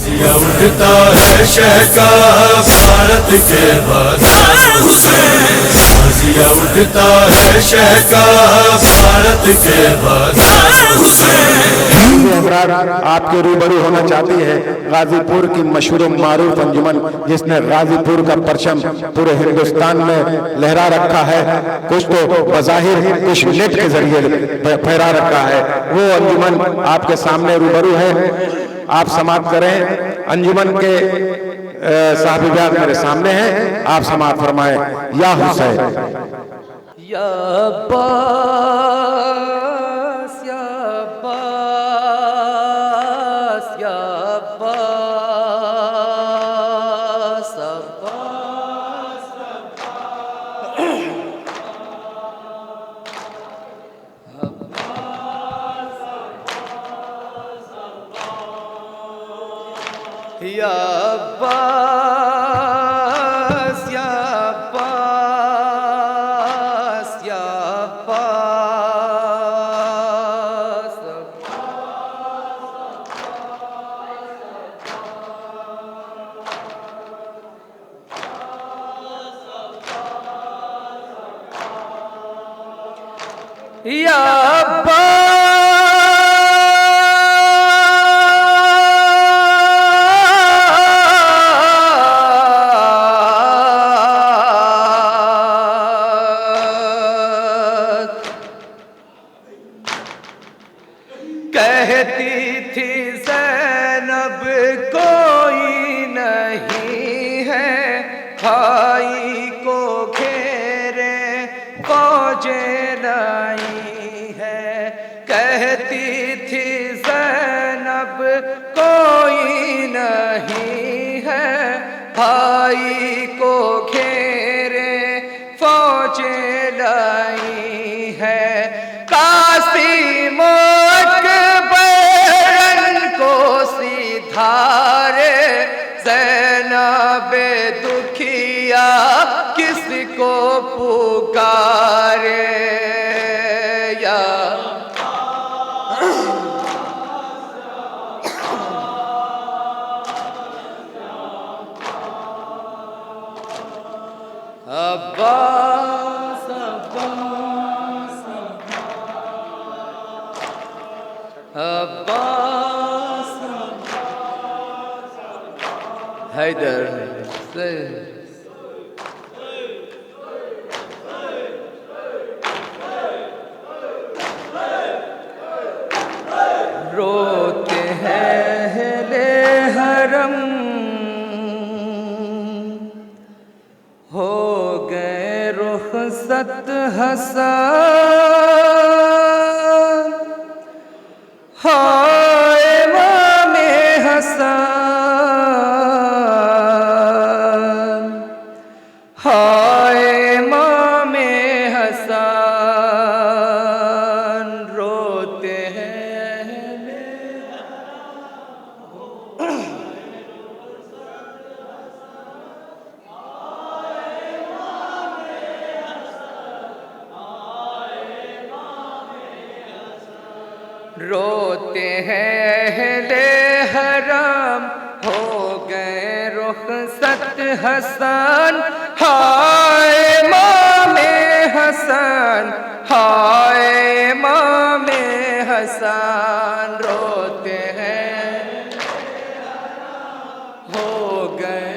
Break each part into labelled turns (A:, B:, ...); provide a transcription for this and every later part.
A: ताजिया उठता है शह का भारत के बाजारों से, ताजिया उठता है शह का भारत के बाजारों से।
B: आपके रूबरू होना चाहती है गाजीपुर की मशहूर मारूफ अंजुमन, जिसने गाजीपुर का परचम पूरे हिंदुस्तान में लहरा रखा है, कुछ तो बज़ाहिर कुछ नेट के जरिए फहरा रखा है। वो अंजुमन आपके सामने रूबरू है, आप समाप्त करें। अंजुमन के साहिबान मेरे सामने हैं, आप समाप्त फरमाएं। या हुसैन
C: या अब्बास या अब्बास या अब्बास अब्बास या अब्बास या अब्बास या अब्बास या कहती थी ज़ैनब कोई नहीं है, भाई को घेरे फौजे नहीं है। कहती थी ज़ैनब कोई नहीं है, भाई को घेरे फौजे नहीं है। कासिम धारे ज़ैनब दुखिया किसको पुकारे। या अब्बास अब्बास अब्बास हैदर से रोते हैं अहले हरम, हो गए रुखसत हसन, हाय इमामे हसन, हाय इमामे हसन। रोते हैं रोते हैं अहले हरम, हो गए रुखसत हसन, हाय इमामे हसन, हाय इमामे हसन। रोते हैं हो गए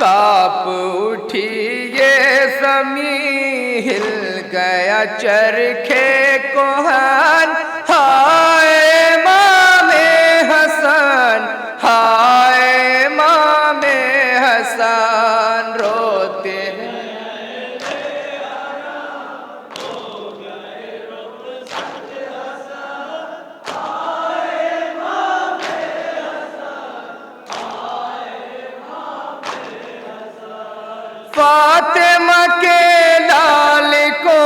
C: काप उठी ये ज़मीं, हिल गया चरखे कोहन, हाय इमामे हसन, हाय इमामे हसन। रोते हैं फातिमा के लाल को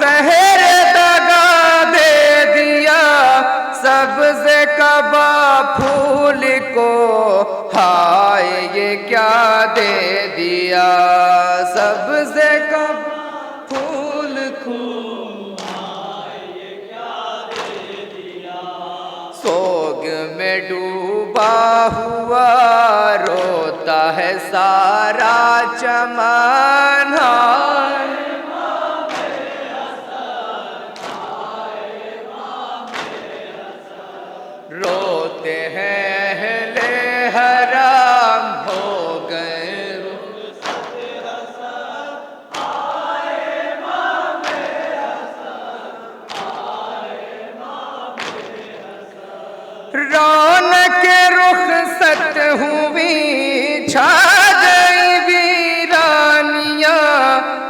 C: ज़हर दगा में डूबा हुआ रोता है सारा चमन। रोते हैं अहले हराम हो गए रौनक रुखसत हुई छा गई वीरानियां,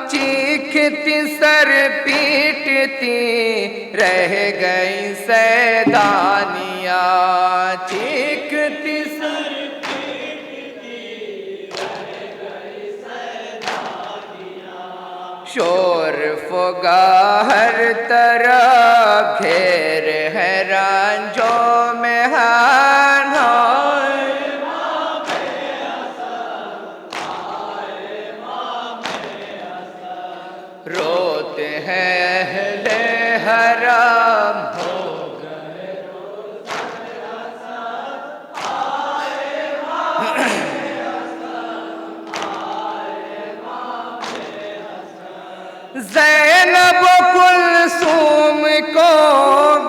C: चीखती सर पीटती रह गई सैदानियां, चीखती सर पीटती रह गई सैदानियां। शोर फुगा हर तरफ घेर है रंजों में रोते हैं अहले हराम हो गए ज़ैनब कुलसूम को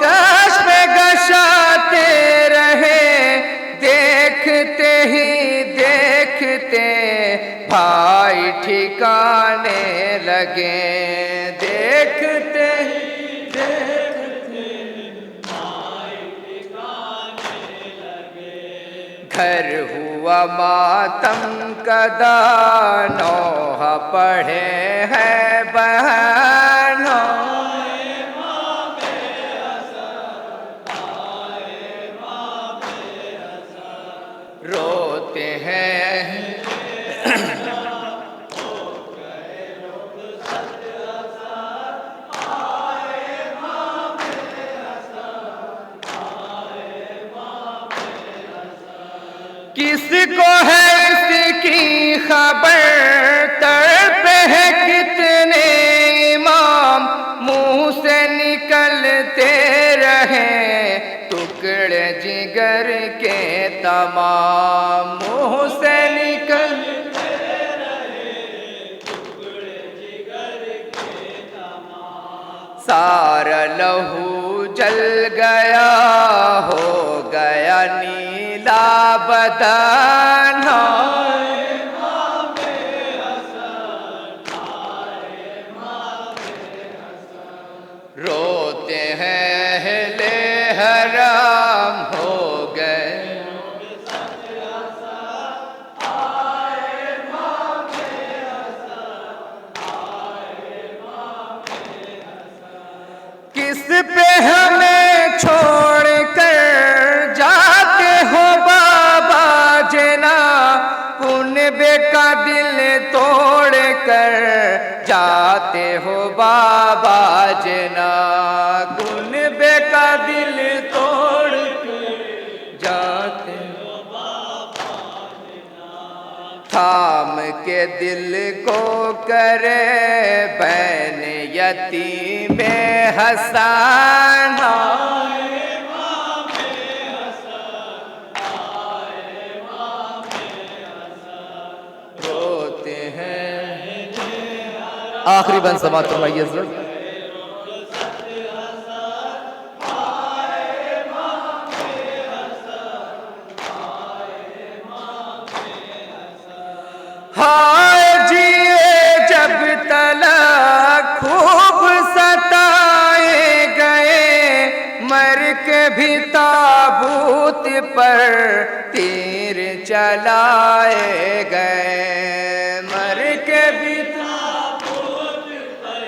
C: गश पे गशाते रहे, देखते ही देखते भाई ठिकाने लगे, देखते ही देखते भाई ठिकाने लगे। घर हुआ मातम कदा, नौहा पढ़े हैं बहनों, रोते हैं किसको है इसकी खबर, तड़पे है कितने इमाम, मुंह से निकलते रहे टुकड़े जिगर के तमाम, मुंह से निकलते रहे टुकड़े जिगर के तमाम। सारा लहू जल गया, हो गया नीला बदन, रोते हैं अहले हराम हो गए किस पे हमें छोड़ कर जाते हो बाबा जना, कुनबे का दिल तोड़ कर जाते हो बाबा जना, कुनबे का दिल तोड़ कर जाते हो बाबा जना। थाम के दिल को करे बैन यतीम हसन, रोते हैं। आखिरी बंद समाप्त फरमाइए हज़रत। हाय जिए जब तलक खूब सताए गए, मर के भी ताबूत पर तीर चलाए गए, मर के भी ताबूत पर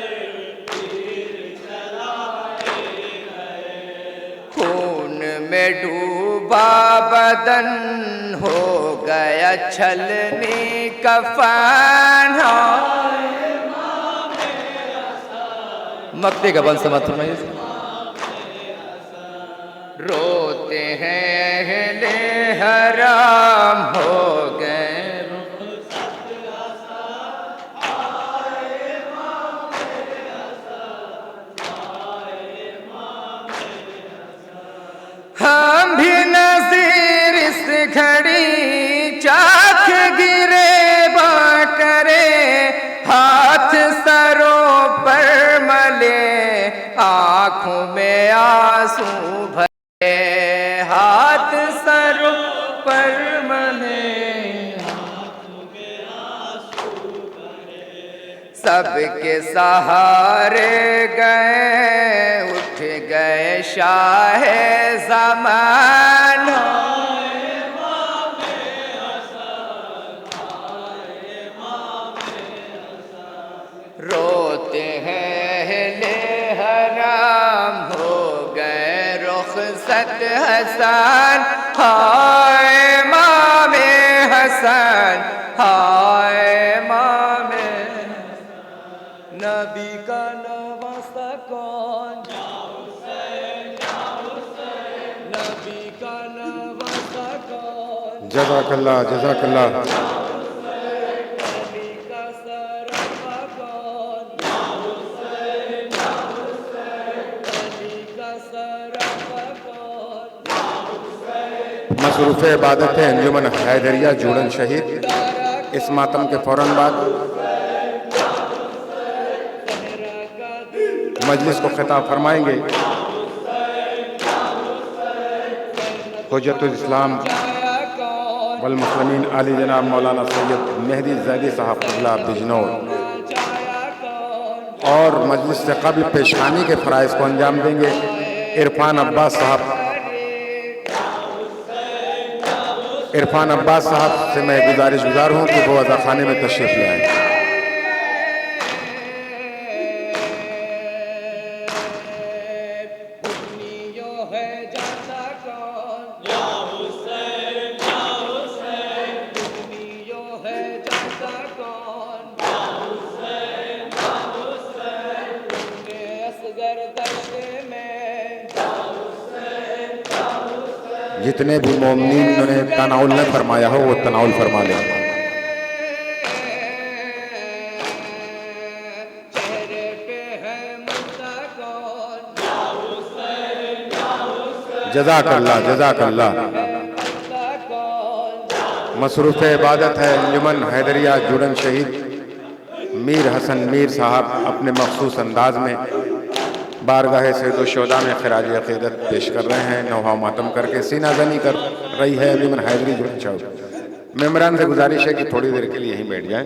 C: तीर चलाए गए। खून में डूबा बदन हो गया छलनी कफन, मक्ते का बंद समाप्त फरमाइए। रोते हैं अहले हराम हो गए हम भी नज़ीर आँखों में आंसू भरे, हाथ सर पर मले, सबके सहारे गए, उठ गए शाह ज़माना। रोते हैं ले हराम, हो गए रुखसत हसन, हाय इमामे हसन, हाय इमामे। नबी का नवासा कौन, नबी का नवासा कौन,
B: जज़ाकल्लाह जज़ाकल्लाह।
C: नबी का सरफा कौन, नबी का सरफा कौन।
B: मसरूफ़ इबादत है अंजुमन हैदरिया जूड़न शहीद। इस मातम के फ़ौरन बाद मजलिस को खिताब फरमाएंगे हुज्जतुल इस्लाम वल मुस्लिमीन आली जनाब मौलाना सैयद मेहदी ज़ैदी साहब क़िबला बिजनौर, और मजलिस से क़ब्ल पेशखानी के फ़राइज़ को अंजाम देंगे इरफान अब्बास साहब। इरफान अब्बास साहब से मैं गुजारिश हूँ कि वो अज़ाख़ाने में तशरीफ़ ले आएँ। जितने भी मोमिनीन ने तनाउल न फरमाया हो वो तनाउल फरमा लें। जज़ाकल्लाह जज़ाकल्लाह। मसरूफ़ इबादत है अंजुमन हैदरिया जूड़न शहीद मीर हसन मीर साहब अपने मखसूस अंदाज में बारगाह सैयद शोदा में खिराज अक़ीदत पेश कर रहे हैं। नौहा मातम करके सीना ज़नी कर रही है अंजुमन हैदरी जूड़न शहीद। मेम्बरान से गुजारिश है कि थोड़ी देर के लिए यहीं बैठ जाएं।